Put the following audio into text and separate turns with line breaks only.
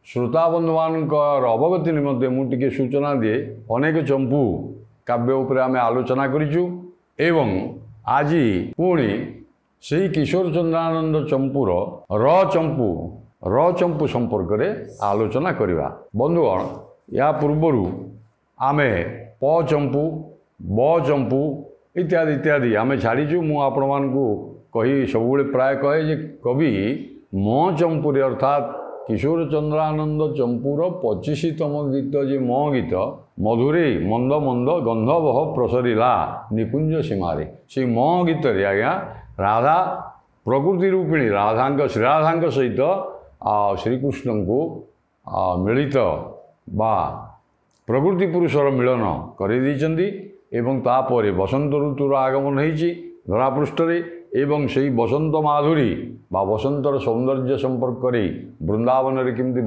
श्रोता बंधुमानकर अवगति निमंते मु टिके सूचना दिए अनेक चंपू काव्य उपरे आमे आलोचना करिचु एवं आज पुणी से किशोर चंद्रानंद चंपूर र चंपू संपर्क में आलोचना करवा। बंधुगण या पूर्वर आमे प चंपू ब चंपू इत्यादि इत्यादि आमे छाड़ीचु। मु आपण मानकु कही सब प्राय कहे जे कवि म चंपूरे अर्थात किशोर चंद्रानंद चंपूर 25तम गीत जे म गीत मधुरे मंद मंद गंधवह प्रसरिला निकुंज सीमारे से म गीत आज्ञा राधा प्रकृति रूपिणी राधा श्रीराधा सहित श्रीकृष्ण को मिलित बा प्रकृति पुरुषर मिलन कर एवं तापर बसंत ऋतुर आगमन होती धरापृष्ठरे एवं से बसंत माधुरी बा बसंतर सौंदर्य संपर्क वृंदावन केमती